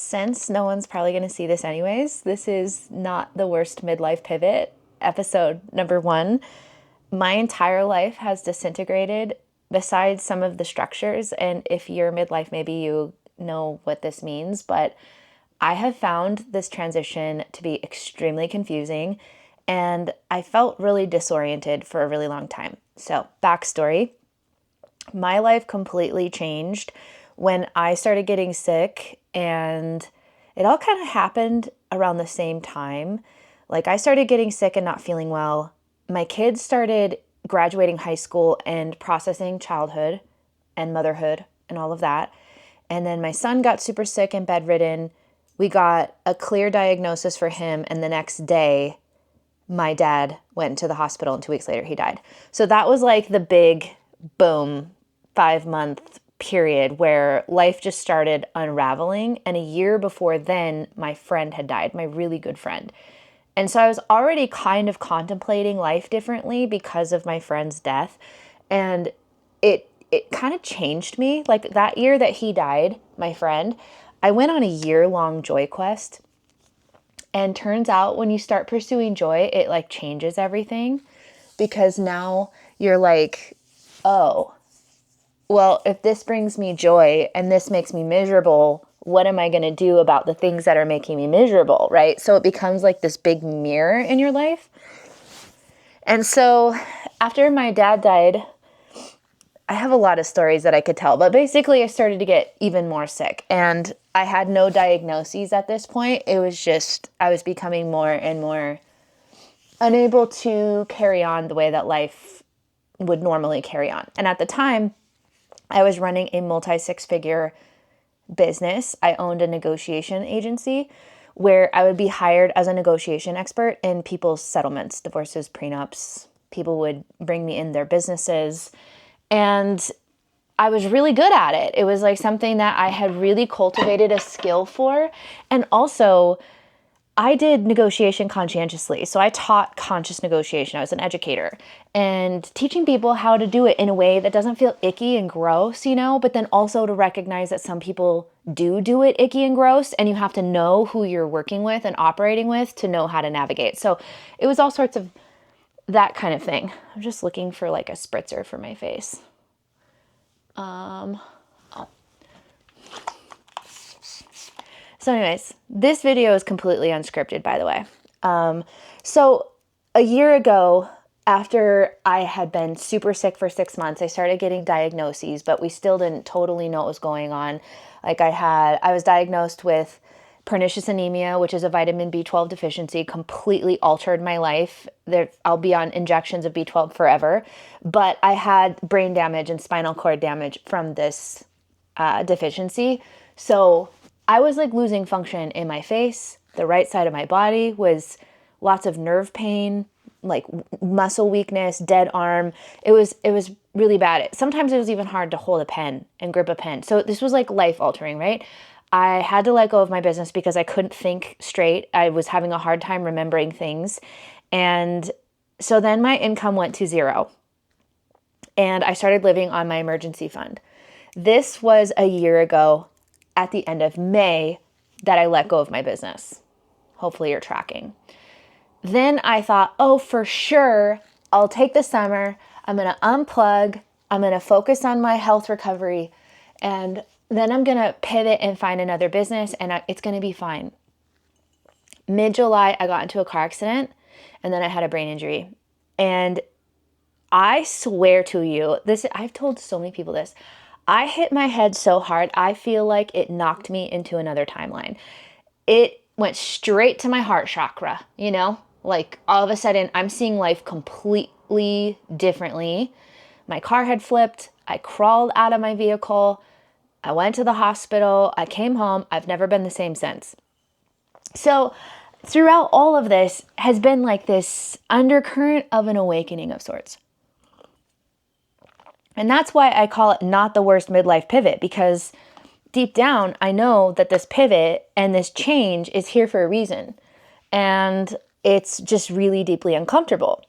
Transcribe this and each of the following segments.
since no one's probably going to see this anyways, this is not the worst midlife pivot, episode number 1. My entire life has disintegrated besides some of the structures. And if you're midlife, maybe you know what this means, but I have found this transition to be extremely confusing, and I felt really disoriented for a really long time. So, backstory, my life completely changed when I started getting sick, and it all kind of happened around the same time. Like, I started getting sick and not feeling well. My kids started graduating high school and processing childhood and motherhood and all of that. And then my son got super sick and bedridden. We got a clear diagnosis for him, and the next day, my dad went to the hospital, and 2 weeks later, he died. So that was like the big boom 5-month period where life just started unraveling. And a year before then, my friend had died, my really good friend. And so I was already kind of contemplating life differently because of my friend's death. And it kind of changed me. Like that year that he died, my friend, I went on a year-long joy quest. And turns out when you start pursuing joy, it like changes everything, because now you're like, oh, well, if this brings me joy and this makes me miserable, what am I going to do about the things that are making me miserable, right? So it becomes like this big mirror in your life. And so after my dad died, I have a lot of stories that I could tell, but basically I started to get even more sick, and I had no diagnoses at this point. It was just, I was becoming more and more unable to carry on the way that life would normally carry on. And at the time, I was running a multi-6-figure business. I owned a negotiation agency where I would be hired as a negotiation expert in people's settlements, divorces, prenups. People would bring me in their businesses, and I was really good at it. It was like something that I had really cultivated a skill for. And also, I did negotiation conscientiously. So I taught conscious negotiation. I was an educator, and teaching people how to do it in a way that doesn't feel icky and gross, but then also to recognize that some people do it icky and gross, and you have to know who you're working with and operating with to know how to navigate. So it was all sorts of that kind of thing. I'm just looking for like a spritzer for my face. So anyways, this video is completely unscripted, by the way. So a year ago, after I had been super sick for 6 months, I started getting diagnoses, but we still didn't totally know what was going on. Like I was diagnosed with pernicious anemia, which is a vitamin B12 deficiency, completely altered my life. I'll be on injections of B12 forever. But I had brain damage and spinal cord damage from this deficiency. So I was like losing function in my face. The right side of my body was lots of nerve pain, like muscle weakness, dead arm. It was really bad. Sometimes it was even hard to hold a pen and grip a pen. So this was like life altering, right? I had to let go of my business because I couldn't think straight. I was having a hard time remembering things. And so then my income went to zero, and I started living on my emergency fund. This was a year ago at the end of May that I let go of my business. Hopefully you're tracking. Then I thought, oh, for sure, I'll take the summer. I'm going to unplug. I'm going to focus on my health recovery. And then I'm going to pivot and find another business, and it's going to be fine. Mid-July, I got into a car accident, and then I had a brain injury. And I swear to you, I've told so many people this. I hit my head so hard, I feel like it knocked me into another timeline. It went straight to my heart chakra, Like all of a sudden, I'm seeing life completely differently. My car had flipped. I crawled out of my vehicle. I went to the hospital. I came home. I've never been the same since. So throughout all of this has been like this undercurrent of an awakening of sorts. And that's why I call it not the worst midlife pivot, because deep down, I know that this pivot and this change is here for a reason. And it's just really deeply uncomfortable.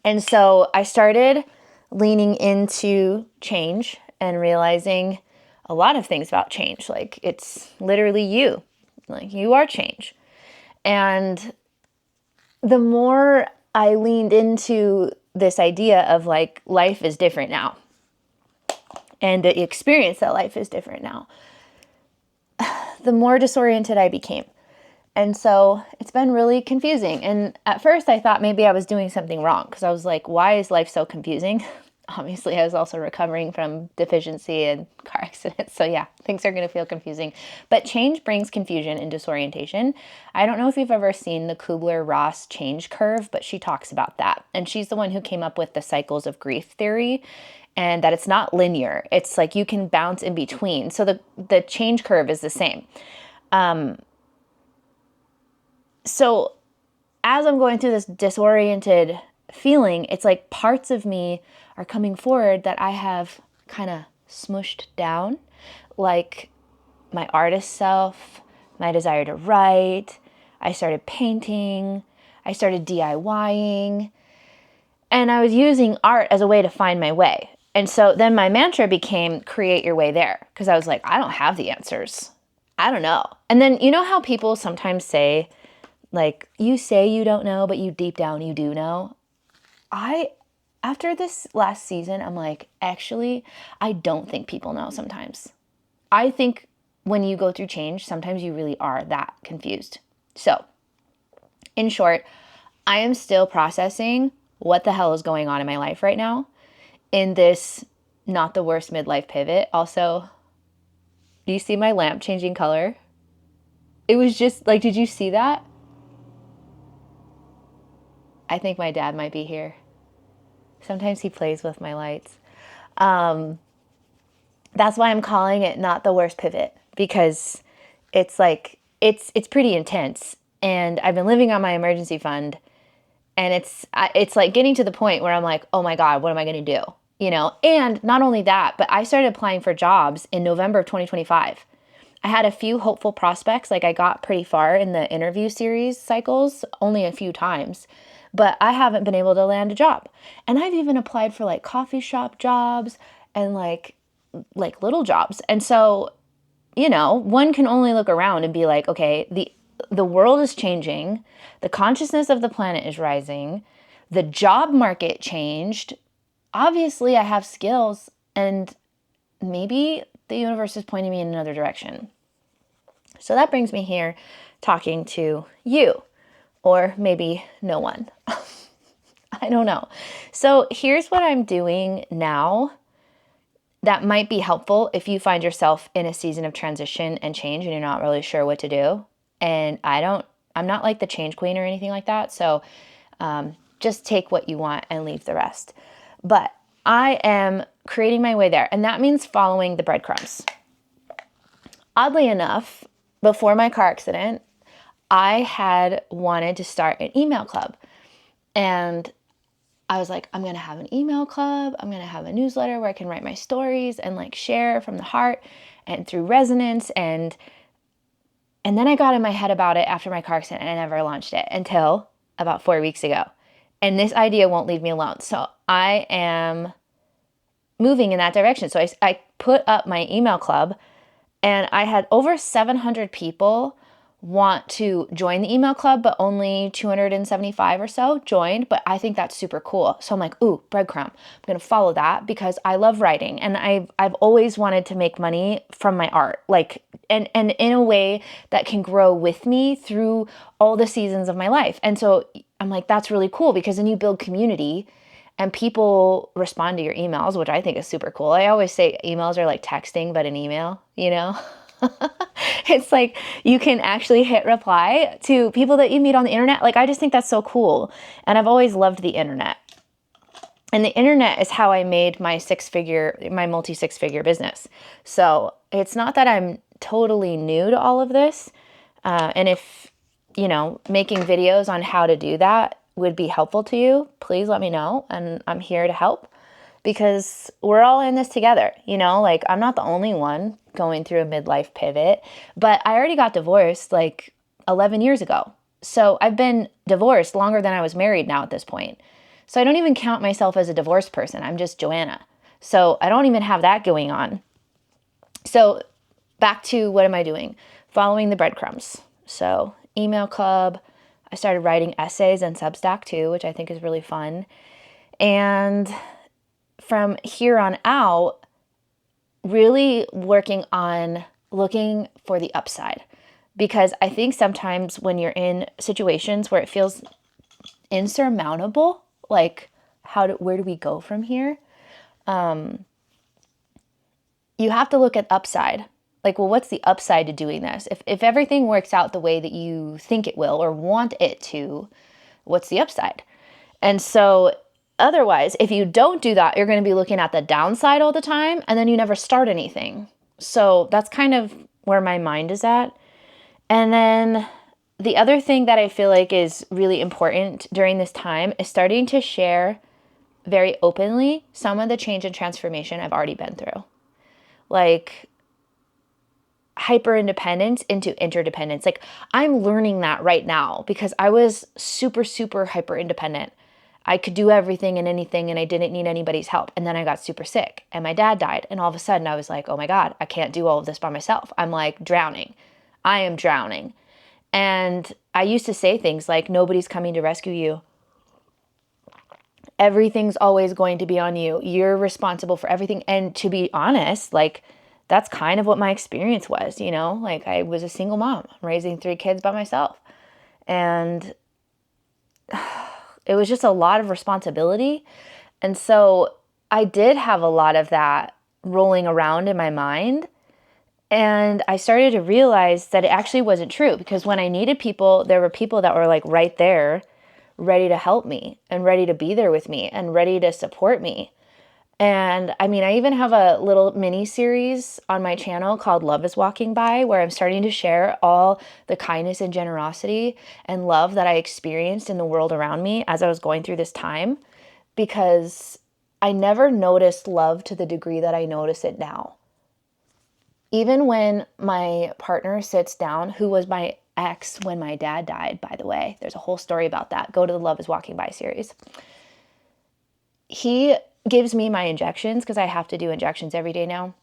And so I started leaning into change and realizing a lot of things about change. Like, it's literally you. Like, you are change. And the more I leaned into this idea of like, life is different now, and the experience that life is different now, the more disoriented I became. And so it's been really confusing. And at first I thought maybe I was doing something wrong, because I was like, why is life so confusing? Obviously, I was also recovering from deficiency and car accidents. So yeah, things are going to feel confusing. But change brings confusion and disorientation. I don't know if you've ever seen the Kubler-Ross change curve, but she talks about that. And she's the one who came up with the cycles of grief theory, and that it's not linear. It's like you can bounce in between. So the change curve is the same. So as I'm going through this disoriented feeling, it's like parts of me are coming forward that I have kind of smushed down, like my artist self, my desire to write. I started painting, I started DIYing, and I was using art as a way to find my way. And so then my mantra became create your way there, because I was like, I don't have the answers. I don't know. And then, you know how people sometimes say, like, you say you don't know, but you deep down, you do know. After this last season, I'm like, actually, I don't think people know sometimes. I think when you go through change, sometimes you really are that confused. So, in short, I am still processing what the hell is going on in my life right now in this not the worst midlife pivot. Also, do you see my lamp changing color? It was just like, did you see that? I think my dad might be here. Sometimes he plays with my lights. That's why I'm calling it not the worst pivot, because it's like, it's pretty intense. And I've been living on my emergency fund, and it's like getting to the point where I'm like, oh my God, what am I going to do? You know? And not only that, but I started applying for jobs in November of 2025. I had a few hopeful prospects. Like, I got pretty far in the interview series cycles, only a few times, but I haven't been able to land a job. And I've even applied for like coffee shop jobs and like little jobs. And so, you know, one can only look around and be like, okay, the world is changing. The consciousness of the planet is rising. The job market changed. Obviously, I have skills, and maybe the universe is pointing me in another direction. So that brings me here talking to you, or maybe no one. I don't know. So here's what I'm doing now that might be helpful if you find yourself in a season of transition and change and you're not really sure what to do. And I'm not like the change queen or anything like that. So just take what you want and leave the rest. But I am creating my way there. And that means following the breadcrumbs. Oddly enough, before my car accident, I had wanted to start an email club. And I was like, I'm going to have an email club. I'm going to have a newsletter where I can write my stories and like share from the heart and through resonance. And then I got in my head about it after my car accident, and I never launched it until about 4 weeks ago. And this idea won't leave me alone. So I am moving in that direction. So I put up my email club, and I had over 700 people want to join the email club, but only 275 or so joined. But I think that's super cool. So I'm like, ooh, breadcrumb. I'm going to follow that because I love writing, and I've always wanted to make money from my art, like, and in a way that can grow with me through all the seasons of my life. And so I'm like, that's really cool, because then you build community and people respond to your emails, which I think is super cool. I always say emails are like texting, but an email, you know? It's like you can actually hit reply to people that you meet on the internet. Like, I just think that's so cool. And I've always loved the internet. And the internet is how I made my multi six-figure business. So it's not that I'm totally new to all of this. And if, you know, making videos on how to do that would be helpful to you, please let me know. And I'm here to help, because we're all in this together. You know, like, I'm not the only one going through a midlife pivot, but I already got divorced like 11 years ago. So I've been divorced longer than I was married now at this point. So I don't even count myself as a divorced person. I'm just Joanna. So I don't even have that going on. So back to what am I doing? Following the breadcrumbs. So email club. I started writing essays and Substack too, which I think is really fun. And from here on out, really working on looking for the upside. Because I think sometimes when you're in situations where it feels insurmountable, like where do we go from here? You have to look at upside. Like, well, what's the upside to doing this? If everything works out the way that you think it will or want it to, what's the upside? And so otherwise, if you don't do that, you're going to be looking at the downside all the time and then you never start anything. So that's kind of where my mind is at. And then the other thing that I feel like is really important during this time is starting to share very openly some of the change and transformation I've already been through. Like hyper independence into interdependence. Like I'm learning that right now because I was super, super hyper independent. I could do everything and anything and I didn't need anybody's help. And then I got super sick and my dad died. And all of a sudden I was like, oh my God, I can't do all of this by myself. I'm like drowning. I am drowning. And I used to say things like, nobody's coming to rescue you. Everything's always going to be on you. You're responsible for everything. And to be honest, like that's kind of what my experience was, you know, like I was a single mom raising 3 kids by myself. And it was just a lot of responsibility. And so I did have a lot of that rolling around in my mind. And I started to realize that it actually wasn't true because when I needed people, there were people that were like right there, ready to help me and ready to be there with me and ready to support me. And I mean, I even have a little mini series on my channel called Love is Walking By, where I'm starting to share all the kindness and generosity and love that I experienced in the world around me as I was going through this time, because I never noticed love to the degree that I notice it now. Even when my partner sits down, who was my ex when my dad died, by the way, there's a whole story about that. Go to the Love is Walking By series. He gives me my injections because I have to do injections every day now.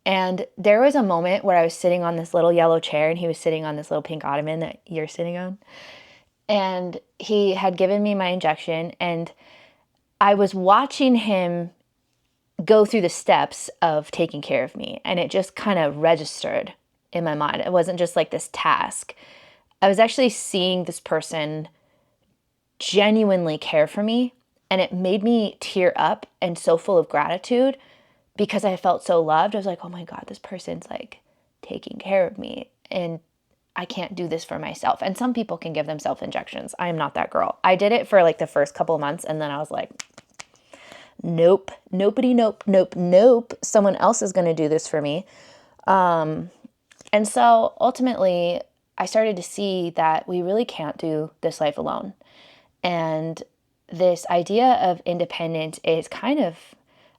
And there was a moment where I was sitting on this little yellow chair and he was sitting on this little pink ottoman that you're sitting on. And he had given me my injection and I was watching him go through the steps of taking care of me. And it just kind of registered in my mind. It wasn't just like this task. I was actually seeing this person genuinely care for me. And it made me tear up and so full of gratitude because I felt so loved. I was like, oh my God, this person's like taking care of me and I can't do this for myself. And some people can give themselves injections. I am not that girl. I did it for like the first couple of months and then I was like, nope, nobody, nope, nope, nope. Someone else is going to do this for me. And so ultimately I started to see that we really can't do this life alone. And this idea of independence is kind of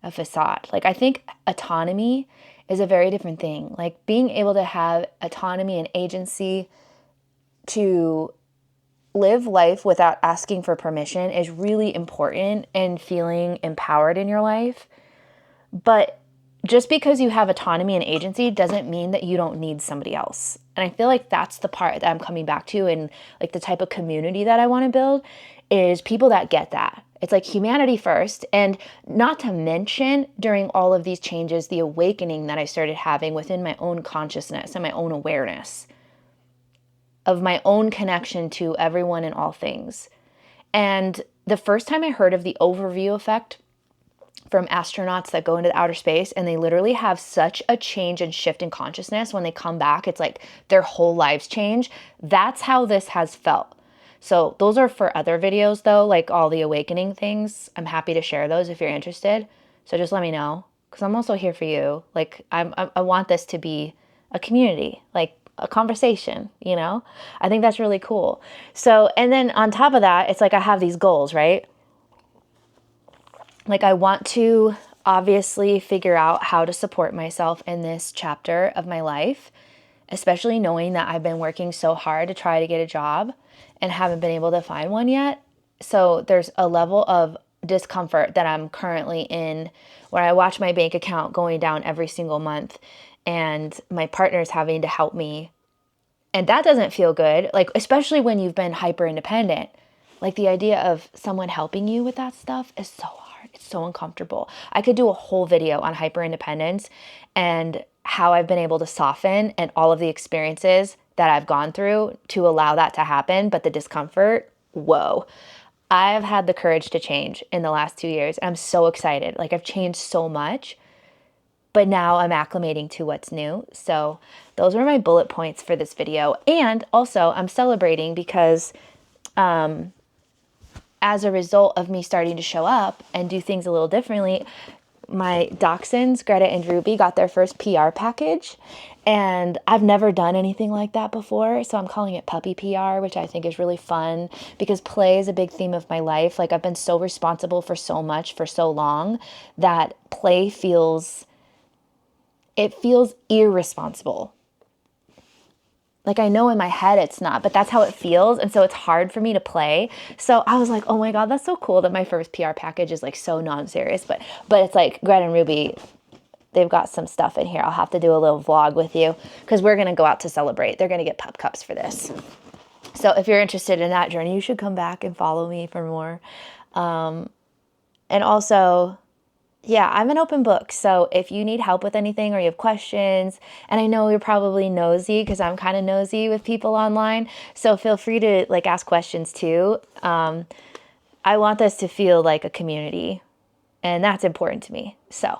a facade. Like I think autonomy is a very different thing. Like being able to have autonomy and agency to live life without asking for permission is really important in feeling empowered in your life. But just because you have autonomy and agency doesn't mean that you don't need somebody else. And I feel like that's the part that I'm coming back to, and like the type of community that I want to build is people that get that. It's like humanity first. And not to mention during all of these changes, the awakening that I started having within my own consciousness and my own awareness of my own connection to everyone and all things. And the first time I heard of the overview effect from astronauts that go into outer space and they literally have such a change and shift in consciousness when they come back, it's like their whole lives change. That's how this has felt. So those are for other videos though, like all the awakening things. I'm happy to share those if you're interested. So just let me know because I'm also here for you. Like I want this to be a community, like a conversation, you know? I think that's really cool. So, and then on top of that, it's like I have these goals, right? Like I want to obviously figure out how to support myself in this chapter of my life, especially knowing that I've been working so hard to try to get a job and haven't been able to find one yet. So there's a level of discomfort that I'm currently in, where I watch my bank account going down every single month and my partner's having to help me. And that doesn't feel good, like, especially when you've been hyper independent. Like, the idea of someone helping you with that stuff is so hard. It's so uncomfortable. I could do a whole video on hyper independence and how I've been able to soften and all of the experiences that I've gone through to allow that to happen. But the discomfort, whoa. I've had the courage to change in the last 2 years. I'm so excited. Like, I've changed so much, but now I'm acclimating to what's new. So those were my bullet points for this video. And also I'm celebrating because as a result of me starting to show up and do things a little differently, my dachshunds, Greta and Ruby, got their first PR package. And I've never done anything like that before. So I'm calling it puppy PR, which I think is really fun because play is a big theme of my life. Like, I've been so responsible for so much for so long that play feels irresponsible. Like, I know in my head it's not, but that's how it feels. And so it's hard for me to play. So I was like, oh my God, that's so cool that my first PR package is like so non-serious. But it's like Greta and Ruby, they've got some stuff in here. I'll have to do a little vlog with you because we're going to go out to celebrate. They're going to get pup cups for this. So if you're interested in that journey, you should come back and follow me for more. And also, yeah, I'm an open book. So if you need help with anything or you have questions, and I know you're probably nosy because I'm kind of nosy with people online, so feel free to like ask questions too. I want this to feel like a community, and that's important to me. So,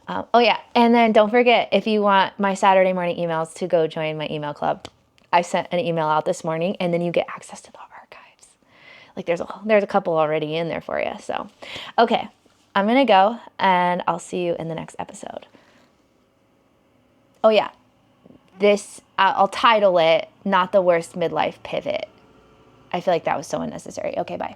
oh yeah, and then don't forget, if you want my Saturday morning emails, to go join my email club. I sent an email out this morning, and then you get access to the archives. Like, there's a couple already in there for you. So, okay. I'm going to go, and I'll see you in the next episode. Oh yeah, I'll title it, Not the Worst Midlife Pivot. I feel like that was so unnecessary. Okay, bye.